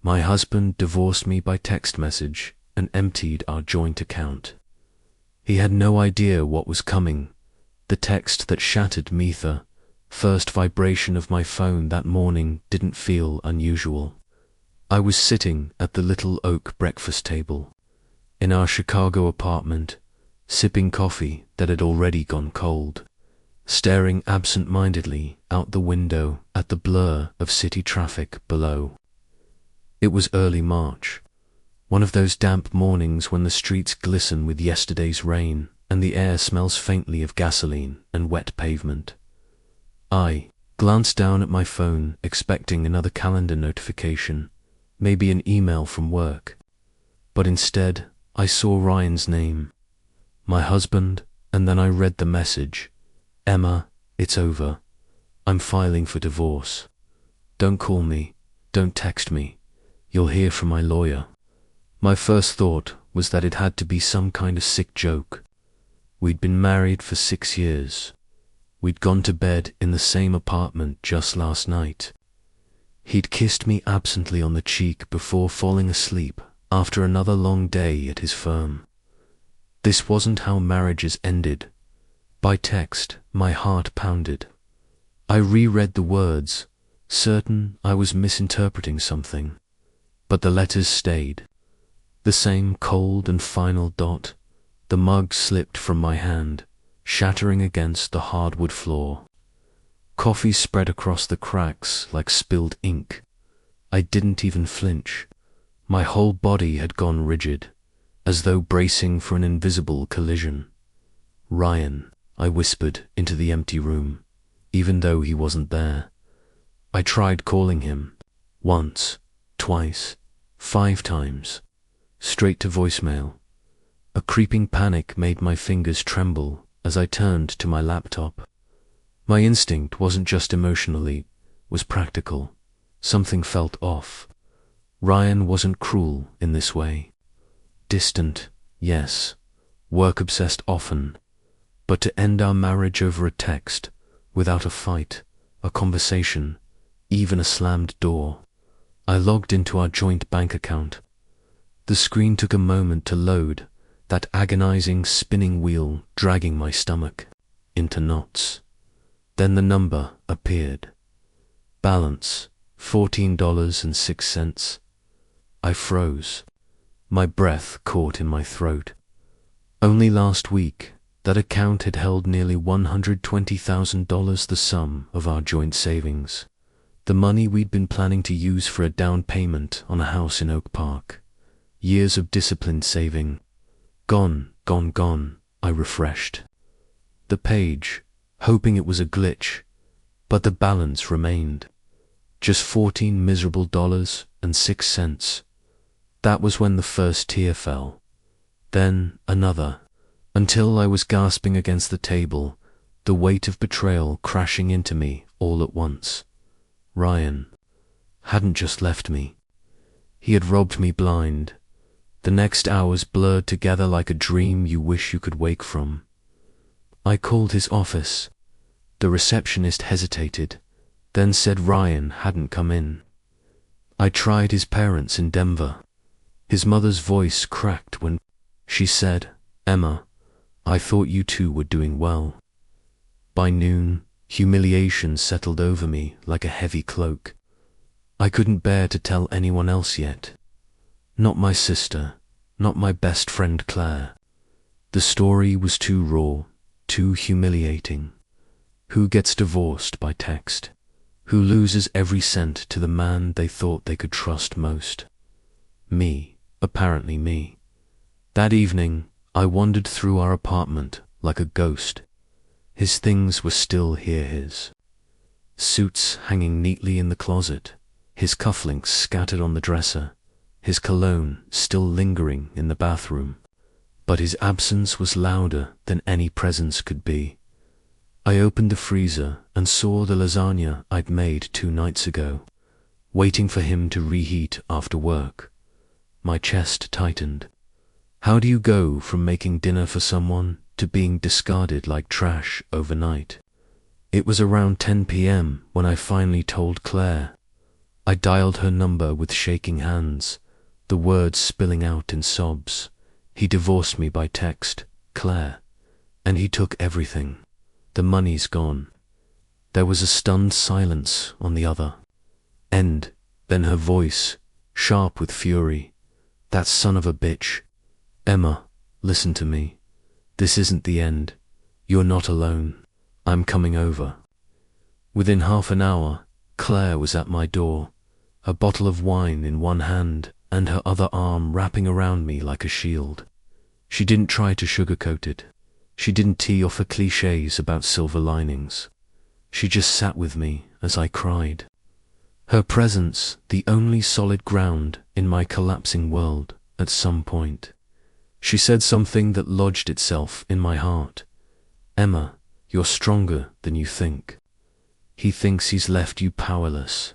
My husband divorced me by text message and emptied our joint account. He had no idea what was coming. The text that shattered me, the first vibration of my phone that morning, didn't feel unusual. I was sitting at the little oak breakfast table in our Chicago apartment, sipping coffee that had already gone cold, staring absent-mindedly out the window at the blur of city traffic below. It was early March, one of those damp mornings when the streets glisten with yesterday's rain and the air smells faintly of gasoline and wet pavement. I glanced down at my phone, expecting another calendar notification, maybe an email from work. But instead, I saw Ryan's name, my husband, and then I read the message. "Emma, it's over. I'm filing for divorce. Don't call me. Don't text me. You'll hear from my lawyer." My first thought was that it had to be some kind of sick joke. We'd been married for 6 years. We'd gone to bed in the same apartment just last night. He'd kissed me absently on the cheek before falling asleep after another long day at his firm. This wasn't how marriages ended. By text, my heart pounded. I reread the words, certain I was misinterpreting something. But the letters stayed. The same cold and final dot. The mug slipped from my hand, shattering against the hardwood floor. Coffee spread across the cracks like spilled ink. I didn't even flinch. My whole body had gone rigid, as though bracing for an invisible collision. "Ryan," I whispered into the empty room, even though he wasn't there. I tried calling him. Once, twice, 5 times. Straight to voicemail. A creeping panic made my fingers tremble as I turned to my laptop. My instinct wasn't just emotionally, was practical. Something felt off. Ryan wasn't cruel in this way. Distant, yes. Work-obsessed often. But to end our marriage over a text, without a fight, a conversation, even a slammed door. I logged into our joint bank account. The screen took a moment to load, that agonizing spinning wheel dragging my stomach into knots. Then the number appeared. Balance, $14.06. I froze. My breath caught in my throat. Only last week, that account had held nearly $120,000, the sum of our joint savings. The money we'd been planning to use for a down payment on a house in Oak Park. Years of disciplined saving. Gone, gone, gone, I refreshed the page, hoping it was a glitch, but the balance remained. Just $14 miserable and 6 cents. That was when the first tear fell. Then another, until I was gasping against the table, the weight of betrayal crashing into me all at once. Ryan hadn't just left me. He had robbed me blind. The next hours blurred together like a dream you wish you could wake from. I called his office. The receptionist hesitated, then said Ryan hadn't come in. I tried his parents in Denver. His mother's voice cracked when she said, "Emma, I thought you two were doing well." By noon, humiliation settled over me like a heavy cloak. I couldn't bear to tell anyone else yet. Not my sister, not my best friend Claire. The story was too raw, too humiliating. Who gets divorced by text? Who loses every cent to the man they thought they could trust most? Me, apparently me. That evening, I wandered through our apartment like a ghost. His things were still his suits hanging neatly in the closet, his cufflinks scattered on the dresser, his cologne still lingering in the bathroom. But his absence was louder than any presence could be. I opened the freezer and saw the lasagna I'd made 2 nights ago, waiting for him to reheat after work. My chest tightened. How do you go from making dinner for someone to being discarded like trash overnight? It was around 10 p.m. when I finally told Claire. I dialed her number with shaking hands, the words spilling out in sobs. He divorced me by text, Claire, and he took everything. The money's gone. There was a stunned silence on the other end, then her voice, sharp with fury. That son of a bitch. Emma, listen to me. This isn't the end. You're not alone. I'm coming over. Within half an hour, Claire was at my door, a bottle of wine in one hand and her other arm wrapping around me like a shield. She didn't try to sugarcoat it. She didn't tee off her cliches about silver linings. She just sat with me as I cried. Her presence, the only solid ground in my collapsing world at some point. She said something that lodged itself in my heart. Emma, you're stronger than you think. He thinks he's left you powerless,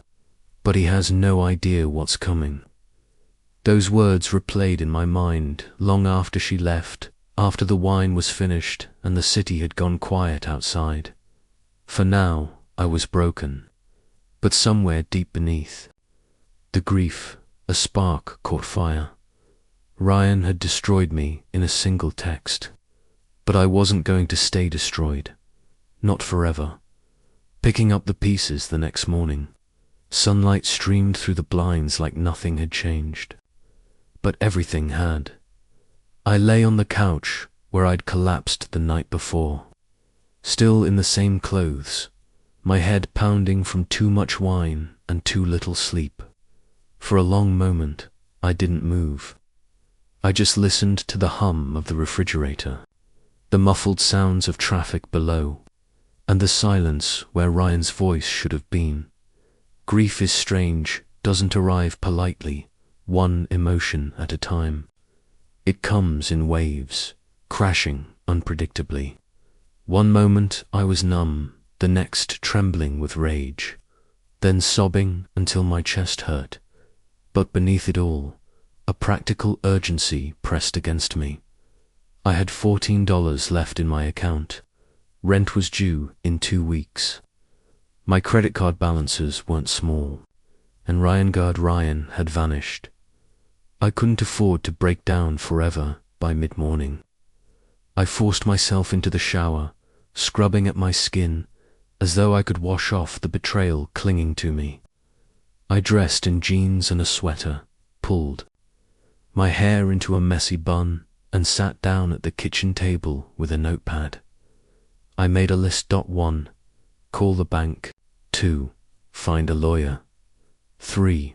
but he has no idea what's coming. Those words replayed in my mind long after she left, after the wine was finished and the city had gone quiet outside. For now, I was broken, but somewhere deep beneath, the grief, a spark caught fire. Ryan had destroyed me in a single text, but I wasn't going to stay destroyed, not forever. Picking up the pieces the next morning, sunlight streamed through the blinds like nothing had changed. But everything had. I lay on the couch where I'd collapsed the night before, still in the same clothes, my head pounding from too much wine and too little sleep. For a long moment, I didn't move. I just listened to the hum of the refrigerator, the muffled sounds of traffic below, and the silence where Ryan's voice should have been. Grief is strange, doesn't arrive politely, one emotion at a time. It comes in waves, crashing unpredictably. One moment I was numb, the next trembling with rage, then sobbing until my chest hurt. But beneath it all, a practical urgency pressed against me. I had $14 left in my account. Rent was due in 2 weeks. My credit card balances weren't small, and Ryan had vanished. I couldn't afford to break down forever by mid-morning. I forced myself into the shower, scrubbing at my skin, as though I could wash off the betrayal clinging to me. I dressed in jeans and a sweater, pulled my hair into a messy bun, and sat down at the kitchen table with a notepad. I made a list. 1. Call the bank. 2. Find a lawyer. 3.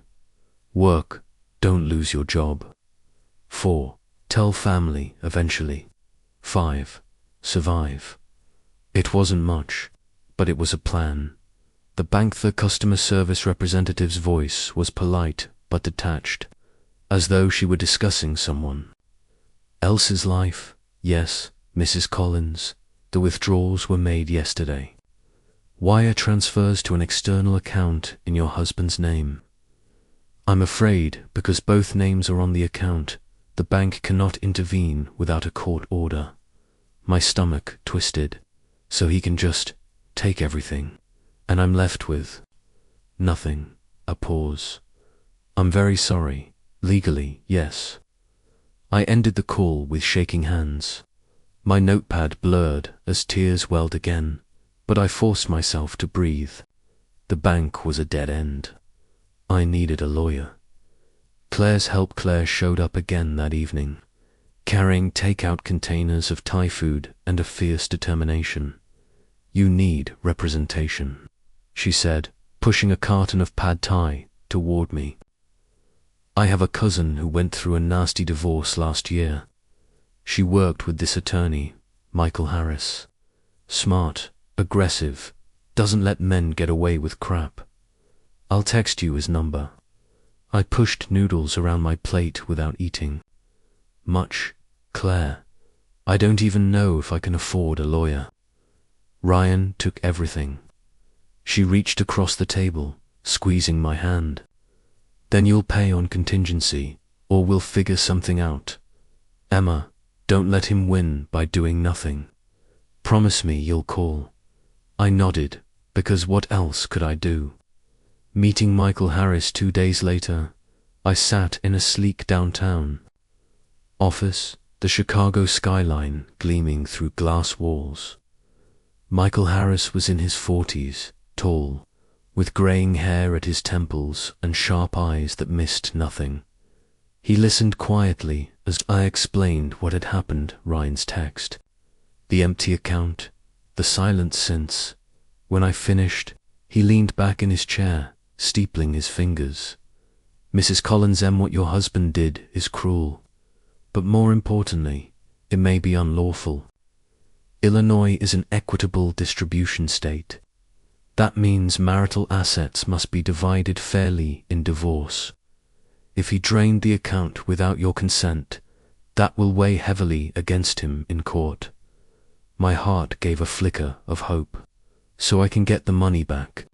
Work. Don't lose your job. 4. Tell family eventually. 5. Survive. It wasn't much, but it was a plan. The customer service representative's voice was polite but detached, as though she were discussing someone else's life. Yes, Mrs. Collins, the withdrawals were made yesterday. Wire transfers to an external account in your husband's name. I'm afraid, because both names are on the account, the bank cannot intervene without a court order. My stomach twisted, so he can just take everything, and I'm left with nothing. A pause. I'm very sorry. Legally, yes. I ended the call with shaking hands. My notepad blurred as tears welled again, but I forced myself to breathe. The bank was a dead end. I needed a lawyer. Claire showed up again that evening, carrying takeout containers of Thai food and a fierce determination. You need representation, she said, pushing a carton of pad Thai toward me. I have a cousin who went through a nasty divorce last year. She worked with this attorney, Michael Harris. Smart, aggressive, doesn't let men get away with crap. I'll text you his number. I pushed noodles around my plate without eating. Much, Claire. I don't even know if I can afford a lawyer. Ryan took everything. She reached across the table, squeezing my hand. Then you'll pay on contingency, or we'll figure something out. Emma, don't let him win by doing nothing. Promise me you'll call. I nodded, because what else could I do? Meeting Michael Harris 2 days later, I sat in a sleek downtown office, the Chicago skyline gleaming through glass walls. Michael Harris was in his 40s, tall, with graying hair at his temples and sharp eyes that missed nothing. He listened quietly as I explained what had happened. Ryan's text, the empty account, the silence since. When I finished, he leaned back in his chair, steepling his fingers. Mrs. Collins, what your husband did is cruel, but more importantly, it may be unlawful. Illinois is an equitable distribution state. That means marital assets must be divided fairly in divorce. If he drained the account without your consent, that will weigh heavily against him in court. My heart gave a flicker of hope. So I can get the money back.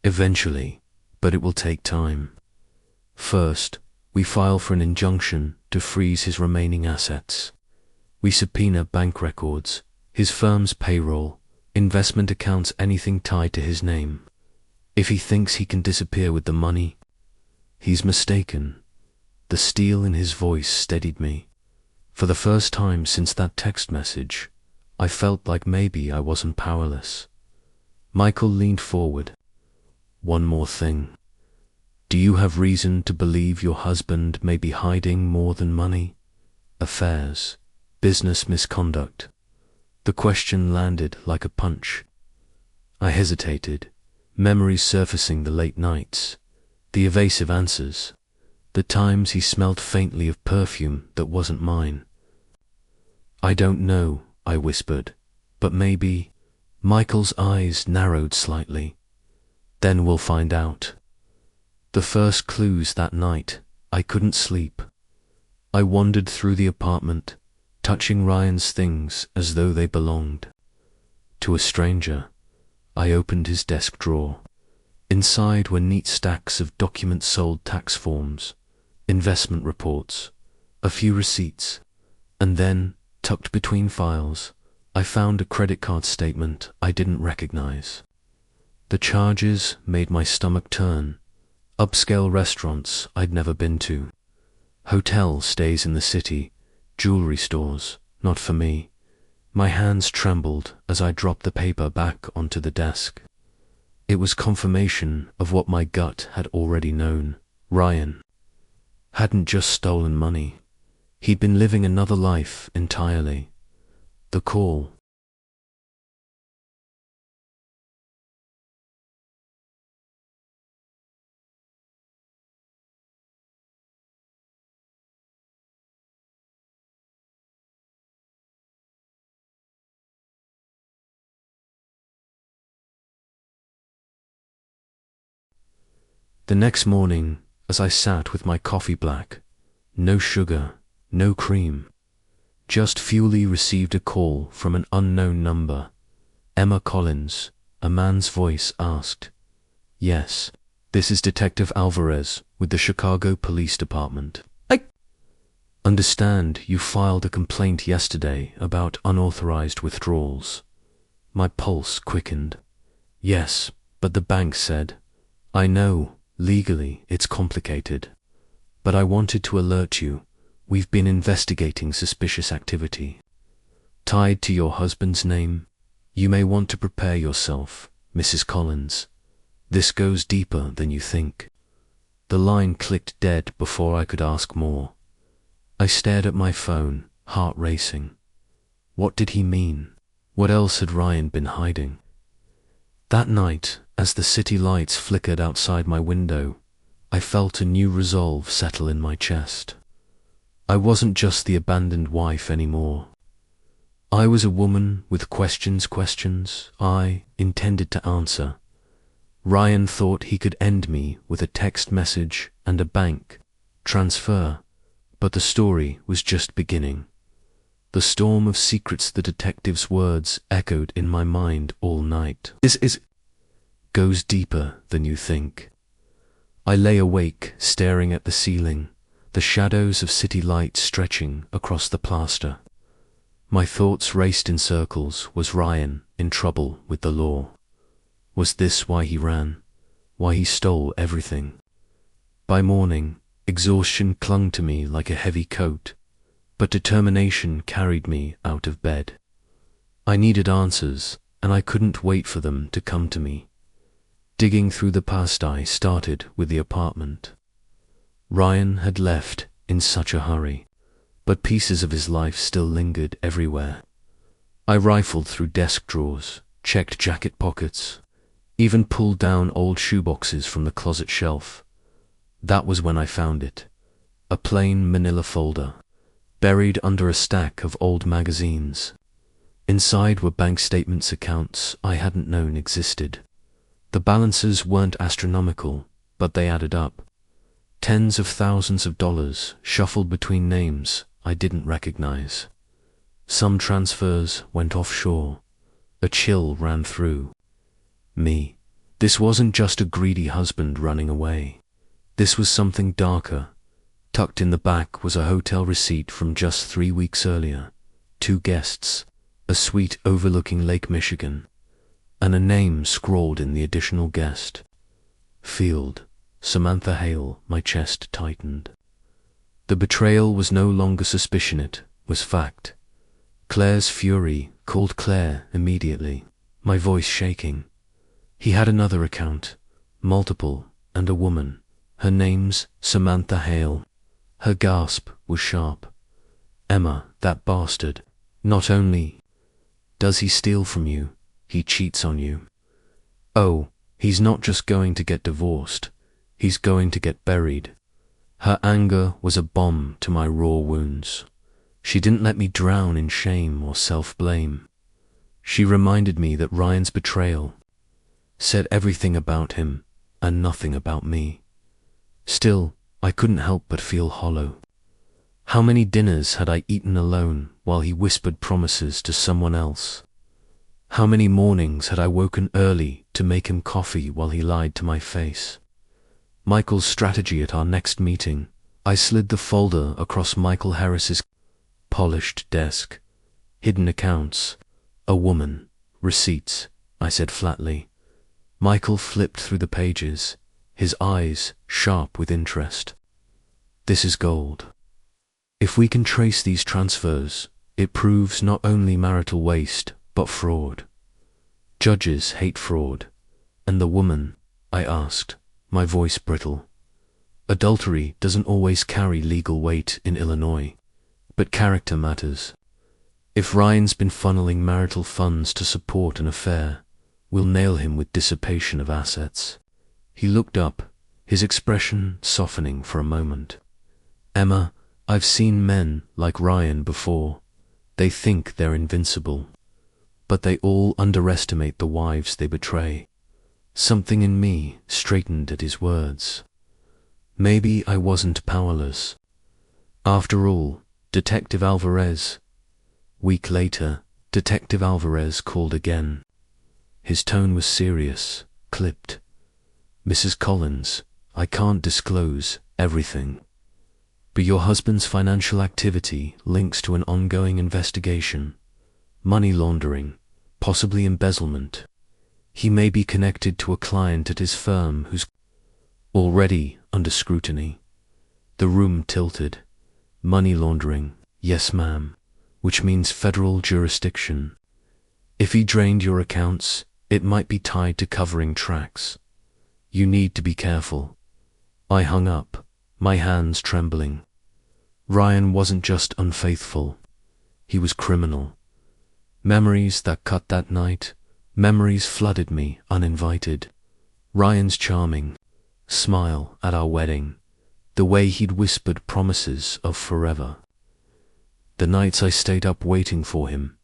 Eventually, but it will take time. First, we file for an injunction to freeze his remaining assets. We subpoena bank records, his firm's payroll, investment accounts, anything tied to his name. If he thinks he can disappear with the money, he's mistaken. The steel in his voice steadied me. For the first time since that text message, I felt like maybe I wasn't powerless. Michael leaned forward. One more thing. Do you have reason to believe your husband may be hiding more than money? Affairs, business misconduct. The question landed like a punch. I hesitated, memories surfacing, the late nights, the evasive answers, the times he smelled faintly of perfume that wasn't mine. I don't know, I whispered, but maybe. Michael's eyes narrowed slightly. Then we'll find out. The first clues that night, I couldn't sleep. I wandered through the apartment, touching Ryan's things as though they belonged to a stranger. I opened his desk drawer. Inside were neat stacks of documents, sold tax forms, investment reports, a few receipts, and then, tucked between files, I found a credit card statement I didn't recognize. The charges made my stomach turn. Upscale restaurants I'd never been to, hotel stays in the city, jewelry stores, not for me. My hands trembled as I dropped the paper back onto the desk. It was confirmation of what my gut had already known. Ryan hadn't just stolen money. He'd been living another life entirely. The call. The next morning, as I sat with my coffee black, no sugar, no cream, just fuelly, received a call from an unknown number. Emma Collins, a man's voice asked. Yes, this is Detective Alvarez with the Chicago Police Department. I understand you filed a complaint yesterday about unauthorized withdrawals. My pulse quickened. Yes, but the bank said. I know, legally it's complicated, but I wanted to alert you. We've been investigating suspicious activity tied to your husband's name. You may want to prepare yourself, Mrs. Collins. This goes deeper than you think. The line clicked dead before I could ask more. I stared at my phone, heart racing. What did he mean? What else had Ryan been hiding? That night, as the city lights flickered outside my window, I felt a new resolve settle in my chest. I wasn't just the abandoned wife anymore. I was a woman with questions I intended to answer. Ryan thought he could end me with a text message and a bank transfer, but the story was just beginning. The storm of secrets, the detective's words echoed in my mind all night. This goes deeper than you think. I lay awake, staring at the ceiling, the shadows of city lights stretching across the plaster. My thoughts raced in circles. Was Ryan in trouble with the law? Was this why he ran? why he stole everything. By morning, exhaustion clung to me like a heavy coat, but determination carried me out of bed. I needed answers, and I couldn't wait for them to come to me. Digging through the past, I started with the apartment. Ryan had left in such a hurry, but pieces of his life still lingered everywhere. I rifled through desk drawers, checked jacket pockets, even pulled down old shoeboxes from the closet shelf. That was when I found it, a plain manila folder, buried under a stack of old magazines. Inside were bank statements, accounts I hadn't known existed. The balances weren't astronomical, but they added up. Tens of thousands of dollars shuffled between names I didn't recognize. Some transfers went offshore. A chill ran through me. This wasn't just a greedy husband running away. This was something darker. Tucked in the back was a hotel receipt from just 3 weeks earlier, 2 guests, a suite overlooking Lake Michigan, and a name scrawled in the additional guest. Field, Samantha Hale. My chest tightened. The betrayal was no longer suspicion, it was fact. Claire's fury called Claire immediately, my voice shaking. He had another account, multiple, and a woman. Her name's Samantha Hale. Her gasp was sharp. Emma, that bastard. Not only does he steal from you, he cheats on you. Oh, he's not just going to get divorced, he's going to get buried. Her anger was a bomb to my raw wounds. She didn't let me drown in shame or self-blame. She reminded me that Ryan's betrayal said everything about him and nothing about me. Still, I couldn't help but feel hollow. How many dinners had I eaten alone while he whispered promises to someone else? How many mornings had I woken early to make him coffee while he lied to my face? Michael's strategy at our next meeting. I slid the folder across Michael Harris's polished desk. Hidden accounts. A woman. Receipts, I said flatly. Michael flipped through the pages, his eyes sharp with interest. This is gold. If we can trace these transfers, it proves not only marital waste, but fraud. Judges hate fraud. And the woman? I asked, my voice brittle. Adultery doesn't always carry legal weight in Illinois, but character matters. If Ryan's been funneling marital funds to support an affair, we'll nail him with dissipation of assets. He looked up, his expression softening for a moment. Emma, I've seen men like Ryan before. They think they're invincible, but they all underestimate the wives they betray. Something in me straightened at his words. Maybe I wasn't powerless. After all, Detective Alvarez. Week later, Detective Alvarez called again. His tone was serious, clipped. Mrs. Collins, I can't disclose everything, but your husband's financial activity links to an ongoing investigation. Money laundering, possibly embezzlement. He may be connected to a client at his firm who's already under scrutiny. The room tilted. Money laundering, yes ma'am, which means federal jurisdiction. If he drained your accounts, it might be tied to covering tracks. You need to be careful. I hung up, my hands trembling. Ryan wasn't just unfaithful, he was criminal. Memories that cut that night, memories flooded me uninvited. Ryan's charming smile at our wedding, the way he'd whispered promises of forever. The nights I stayed up waiting for him,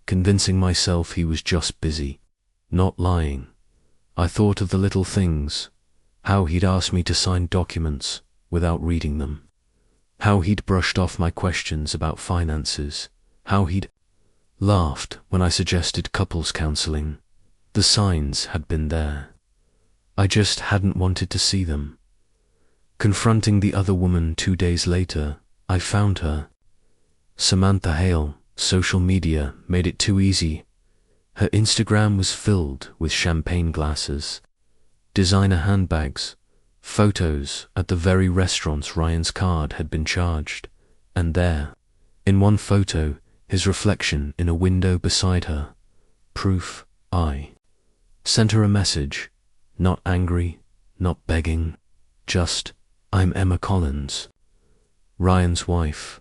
convincing myself he was just busy, not lying. I thought of the little things, how he'd asked me to sign documents without reading them, how he'd brushed off my questions about finances, how he'd laughed when I suggested couples counseling. The signs had been there. I just hadn't wanted to see them. Confronting the other woman 2 days later, I found her. Samantha Hale. Social media made it too easy. Her Instagram was filled with champagne glasses, designer handbags, photos at the very restaurants Ryan's card had been charged, and there, in one photo, his reflection in a window beside her. Proof. I sent her a message, not angry, not begging, just, "I'm Emma Collins, Ryan's wife.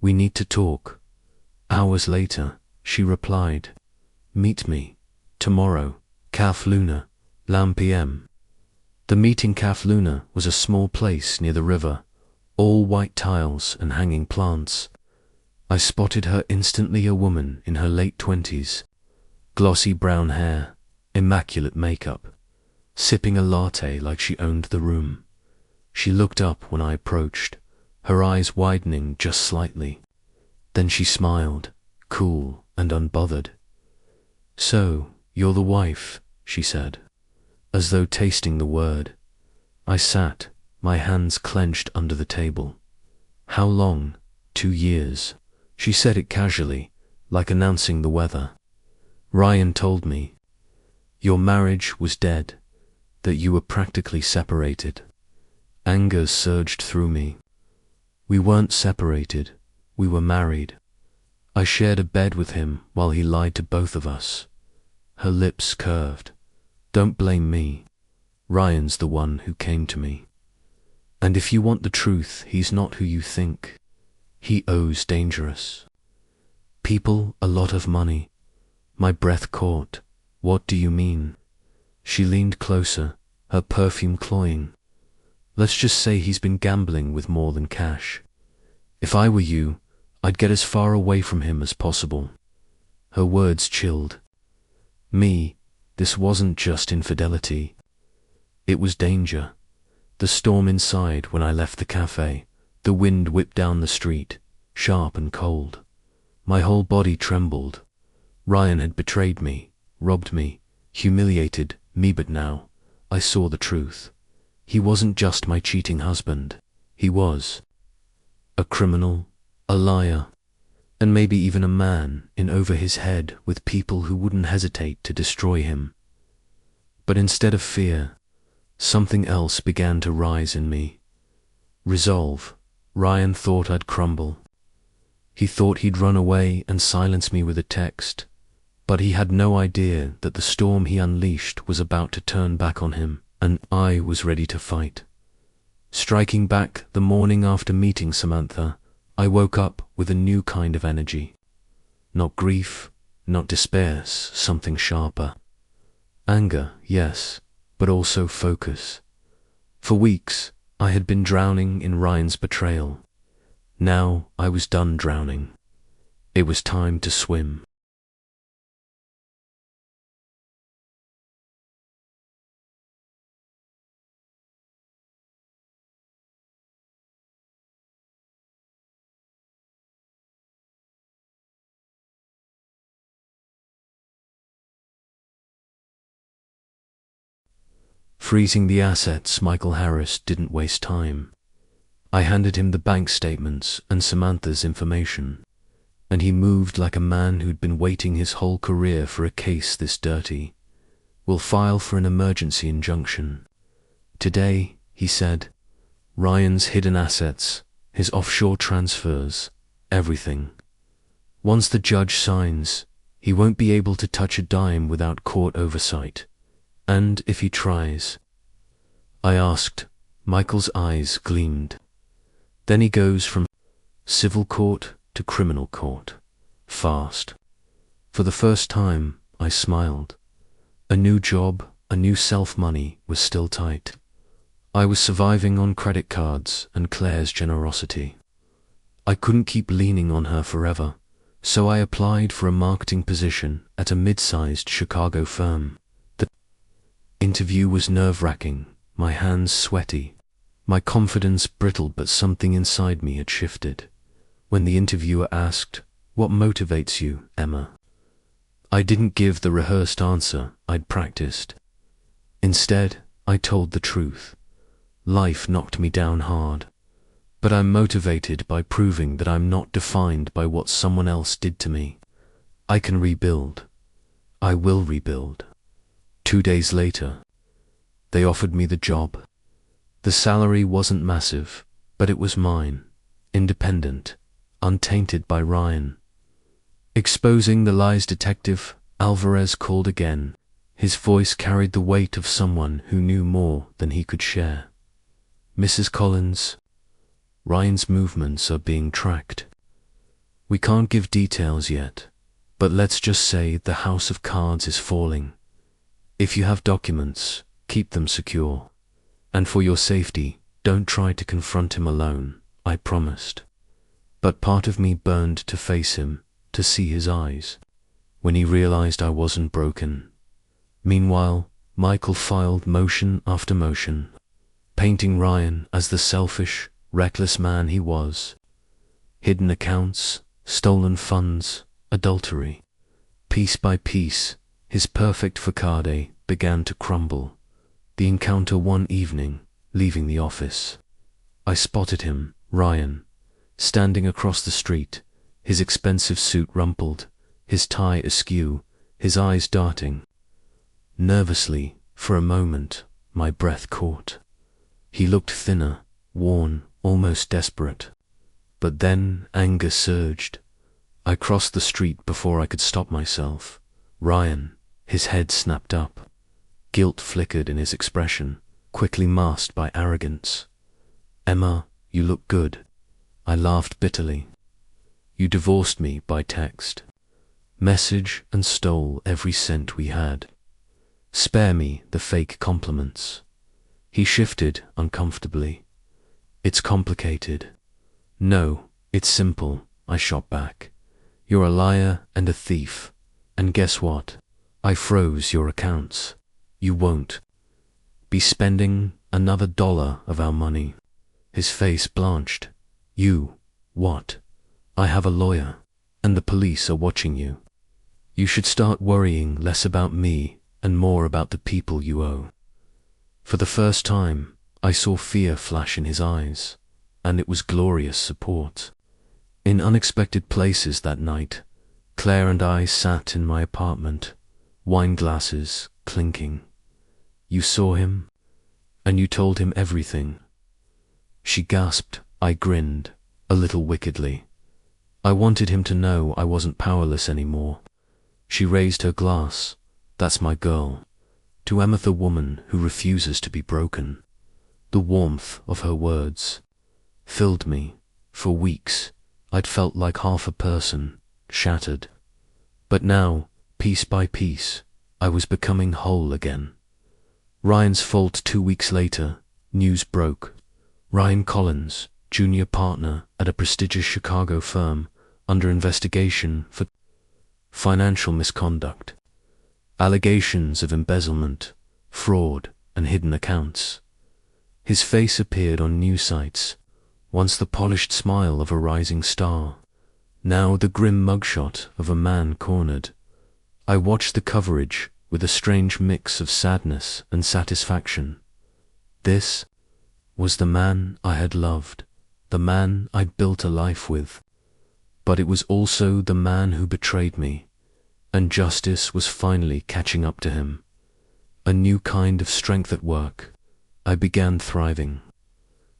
We need to talk." Hours later, she replied, "Meet me, tomorrow, Caf Luna, Lam PM." The meeting Caf Luna was a small place near the river, all white tiles and hanging plants. I spotted her instantly, a woman in her late 20s, glossy brown hair, immaculate makeup, sipping a latte like she owned the room. She looked up when I approached, her eyes widening just slightly. Then she smiled, cool and unbothered. "So, you're the wife," she said, as though tasting the word. I sat, my hands clenched under the table. "How long?" 2 years. She said it casually, like announcing the weather. "Ryan told me your marriage was dead, that you were practically separated." Anger surged through me. "We weren't separated, we were married. I shared a bed with him while he lied to both of us." Her lips curved. "Don't blame me. Ryan's the one who came to me. And if you want the truth, he's not who you think. He owes dangerous people a lot of money." My breath caught. "What do you mean?" She leaned closer, her perfume cloying. "Let's just say he's been gambling with more than cash. If I were you, I'd get as far away from him as possible." Her words chilled me. This wasn't just infidelity. It was danger. The storm inside when I left the cafe, the wind whipped down the street, sharp and cold. My whole body trembled. Ryan had betrayed me, robbed me, humiliated me, but now I saw the truth. He wasn't just my cheating husband. He was a criminal, a liar, and maybe even a man in over his head with people who wouldn't hesitate to destroy him. But instead of fear, something else began to rise in me. Resolve. Ryan thought I'd crumble. He thought he'd run away and silence me with a text, but he had no idea that the storm he unleashed was about to turn back on him, and I was ready to fight. Striking back the morning after meeting Samantha, I woke up with a new kind of energy. Not grief, not despair, something sharper. Anger, yes, but also focus. For weeks, I had been drowning in Ryan's betrayal. Now I was done drowning. It was time to swim. Freezing the assets, Michael Harris didn't waste time. I handed him the bank statements and Samantha's information, and he moved like a man who'd been waiting his whole career for a case this dirty. "We'll file for an emergency injunction today," he said. "Ryan's hidden assets, his offshore transfers, everything. Once the judge signs, he won't be able to touch a dime without court oversight. And if he tries..." I asked. Michael's eyes gleamed. "Then he goes from civil court to criminal court. Fast." For the first time, I smiled. A new job, a new self-money was still tight. I was surviving on credit cards and Claire's generosity. I couldn't keep leaning on her forever, so I applied for a marketing position at a mid-sized Chicago firm. The interview was nerve-wracking, my hands sweaty, my confidence brittle, but something inside me had shifted. When the interviewer asked, "What motivates you, Emma?" I didn't give the rehearsed answer I'd practiced. Instead, I told the truth. Life knocked me down hard, but I'm motivated by proving that I'm not defined by what someone else did to me. I can rebuild. I will rebuild. 2 days later, They offered me the job. The salary wasn't massive, but it was mine, independent, untainted by Ryan. Exposing the lies, Detective Alvarez called again. His voice carried the weight of someone who knew more than he could share. Mrs. Collins, Ryan's movements are being tracked. We can't give details yet, but let's just say the house of cards is falling. If you have documents, keep them secure. And for your safety, don't try to confront him alone, I promised. But part of me burned to face him, to see his eyes, when he realized I wasn't broken. Meanwhile, Michael filed motion after motion, painting Ryan as the selfish, reckless man he was. Hidden accounts, stolen funds, adultery. Piece by piece, his perfect facade began to crumble. The encounter one evening, leaving the office. I spotted him, Ryan, standing across the street, his expensive suit rumpled, his tie askew, his eyes darting. Nervously, for a moment, my breath caught. He looked thinner, worn, almost desperate. But then anger surged. I crossed the street before I could stop myself. Ryan, his head snapped up. Guilt flickered in his expression, quickly masked by arrogance. "Emma, you look good." I laughed bitterly. "You divorced me by text. Message and stole every cent we had. Spare me the fake compliments." He shifted uncomfortably. "It's complicated." "No, it's simple," I shot back. "You're a liar and a thief. And guess what? I froze your accounts. You won't be spending another dollar of our money." His face blanched. "You, what? I have a lawyer, and the police are watching you. You should start worrying less about me and more about the people you owe." For the first time, I saw fear flash in his eyes, and it was glorious support. In unexpected places that night, Claire and I sat in my apartment, wine glasses clinking. "You saw him, and you told him everything." She gasped. I grinned, a little wickedly. I wanted him to know I wasn't powerless anymore. She raised her glass. "That's my girl. To Emma, the woman who refuses to be broken." The warmth of her words filled me. For weeks, I'd felt like half a person, shattered. But now, piece by piece, I was becoming whole again. Ryan's fault. 2 weeks later, news broke. Ryan Collins, junior partner at a prestigious Chicago firm, under investigation for financial misconduct. Allegations of embezzlement, fraud, and hidden accounts. His face appeared on news sites, once the polished smile of a rising star, now the grim mugshot of a man cornered. I watched the coverage with a strange mix of sadness and satisfaction. This was the man I had loved, the man I'd built a life with. But it was also the man who betrayed me, and justice was finally catching up to him. A new kind of strength at work. I began thriving.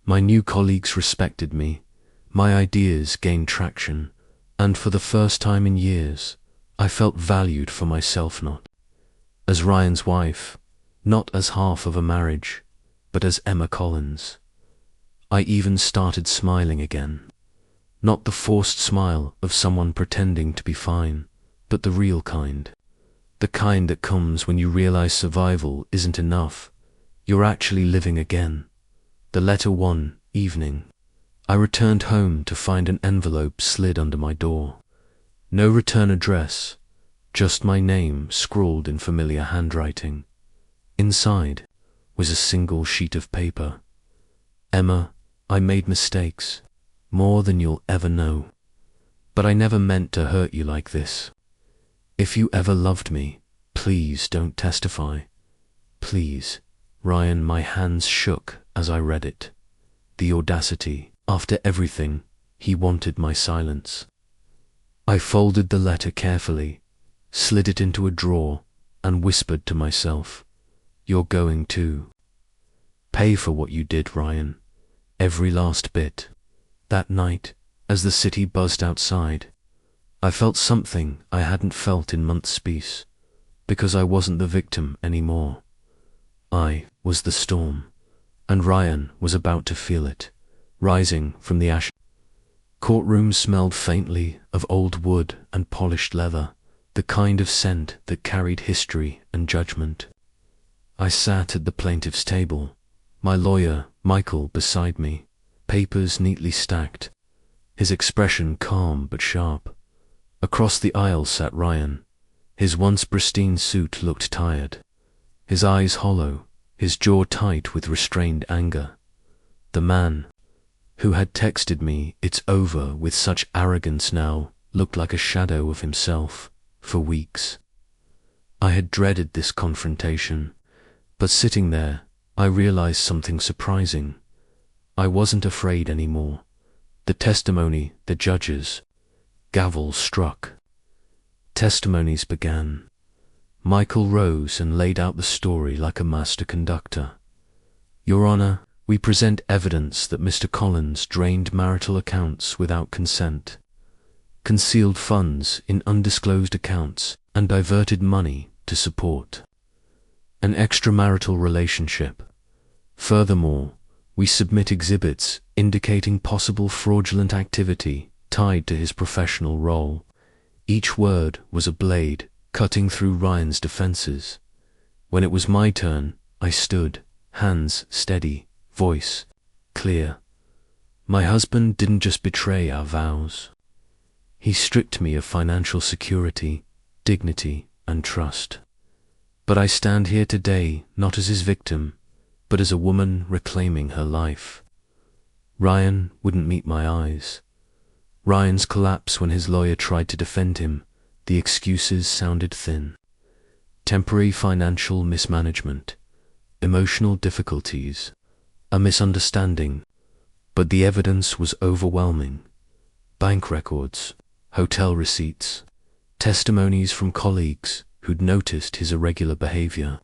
My new colleagues respected me, my ideas gained traction, and for the first time in years, I felt valued for myself, not as Ryan's wife, not as half of a marriage, but as Emma Collins. I even started smiling again. Not the forced smile of someone pretending to be fine, but the real kind. The kind that comes when you realize survival isn't enough. You're actually living again. The letter. One evening, I returned home to find an envelope slid under my door. No return address, just my name scrawled in familiar handwriting. Inside was a single sheet of paper. "Emma, I made mistakes, more than you'll ever know. But I never meant to hurt you like this. If you ever loved me, please don't testify. Please." Ryan, my hands shook as I read it. The audacity. After everything, he wanted my silence. I folded the letter carefully, slid it into a drawer, and whispered to myself, "You're going to Pay for what you did, Ryan. Every last bit. That night, as the city buzzed outside, I felt something I hadn't felt in months peace, because I wasn't the victim anymore. I was the storm, and Ryan was about to feel it, rising from the ash. Courtrooms smelled faintly of old wood and polished leather, the kind of scent that carried history and judgment. I sat at the plaintiff's table, my lawyer, Michael, beside me, papers neatly stacked, his expression calm but sharp. Across the aisle sat Ryan. His once pristine suit looked tired, his eyes hollow, his jaw tight with restrained anger. The man who had texted me, "It's over," with such arrogance now looked like a shadow of himself for weeks. I had dreaded this confrontation, but sitting there, I realized something surprising. I wasn't afraid anymore. The testimony, the judges, gavel struck. Testimonies began. Michael rose and laid out the story like a master conductor. Your Honor, we present evidence that Mr. Collins drained marital accounts without consent, concealed funds in undisclosed accounts, and diverted money to support an extramarital relationship. Furthermore, we submit exhibits indicating possible fraudulent activity tied to his professional role. Each word was a blade cutting through Ryan's defenses. When it was my turn, I stood, hands steady, voice clear. My husband didn't just betray our vows. He stripped me of financial security, dignity, and trust. But I stand here today not as his victim, but as a woman reclaiming her life. Ryan wouldn't meet my eyes. Ryan's collapse when his lawyer tried to defend him, the excuses sounded thin. Temporary financial mismanagement, emotional difficulties, a misunderstanding, but the evidence was overwhelming. Bank records, hotel receipts, testimonies from colleagues who'd noticed his irregular behavior.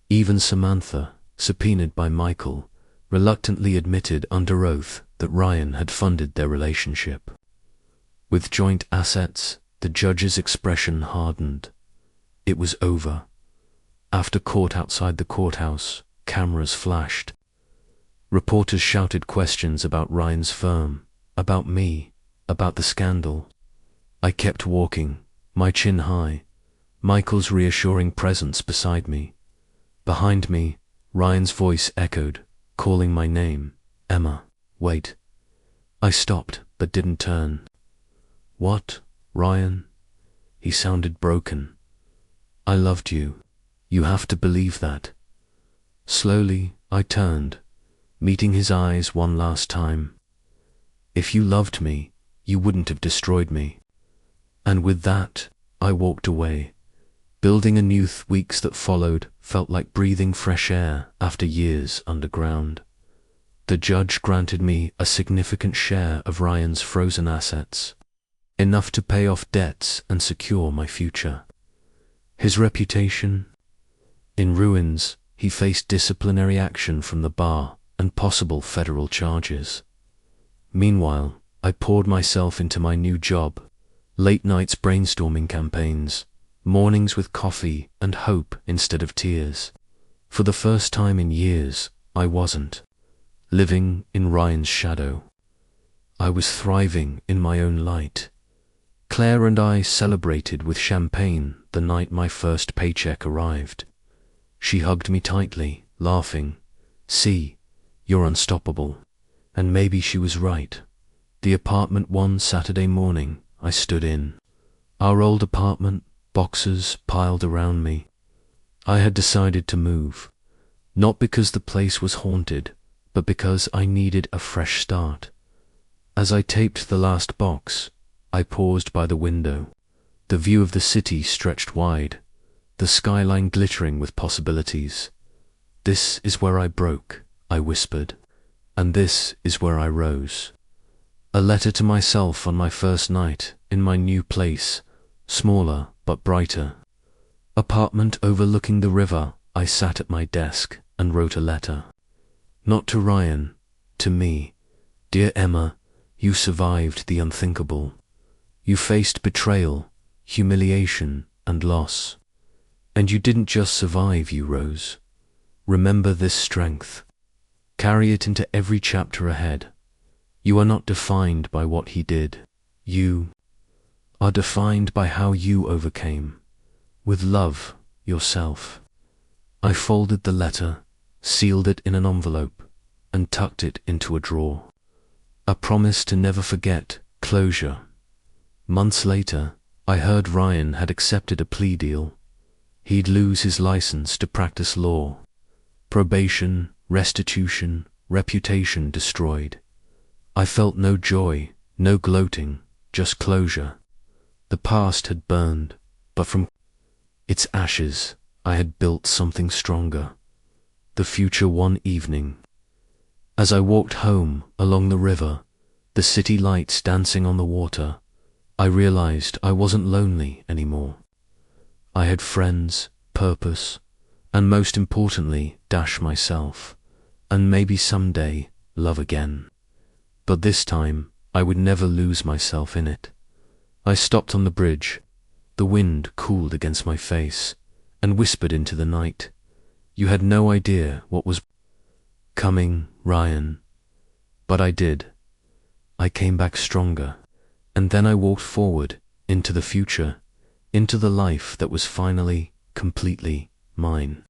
Even Samantha, subpoenaed by Michael, reluctantly admitted under oath that Ryan had funded their relationship. With joint assets, the judge's expression hardened. It was over. After court outside the courthouse, cameras flashed. Reporters shouted questions about Ryan's firm, about me, about the scandal. I kept walking, my chin high, Michael's reassuring presence beside me. Behind me, Ryan's voice echoed, calling my name. Emma, wait. I stopped, but didn't turn. What, Ryan? He sounded broken. I loved you. You have to believe that. Slowly, I turned, meeting his eyes one last time. If you loved me, you wouldn't have destroyed me. And with that, I walked away. Building anew, weeks that followed felt like breathing fresh air after years underground. The judge granted me a significant share of Ryan's frozen assets, enough to pay off debts and secure my future. His reputation? In ruins, he faced disciplinary action from the bar and possible federal charges. Meanwhile, I poured myself into my new job, late nights brainstorming campaigns, mornings with coffee and hope instead of tears. For the first time in years, I wasn't living in Ryan's shadow. I was thriving in my own light. Claire and I celebrated with champagne the night my first paycheck arrived. She hugged me tightly, laughing. See, you're unstoppable. And maybe she was right. The apartment one Saturday morning, I stood in. Our old apartment, boxes piled around me. I had decided to move, not because the place was haunted, but because I needed a fresh start. As I taped the last box, I paused by the window. The view of the city stretched wide, the skyline glittering with possibilities. This is where I broke, I whispered, and this is where I rose. A letter to myself on my first night in my new place, smaller but brighter. Apartment overlooking the river, I sat at my desk and wrote a letter. Not to Ryan, to me. Dear Emma, you survived the unthinkable. You faced betrayal, humiliation, and loss. And you didn't just survive, you rose. Remember this strength. Carry it into every chapter ahead. You are not defined by what he did. You are defined by how you overcame. With love, yourself. I folded the letter, sealed it in an envelope, and tucked it into a drawer. A promise to never forget, closure. Months later, I heard Ryan had accepted a plea deal. He'd lose his license to practice law. Probation, restitution, reputation destroyed. I felt no joy, no gloating, just closure. The past had burned, but from its ashes I had built something stronger. The future one evening. As I walked home along the river, the city lights dancing on the water, I realized I wasn't lonely anymore. I had friends, purpose, and most importantly, myself, and maybe someday love again. But this time, I would never lose myself in it. I stopped on the bridge. The wind cooled against my face and whispered into the night. You had no idea what was coming, Ryan. But I did. I came back stronger. And then I walked forward into the future, into the life that was finally, completely mine.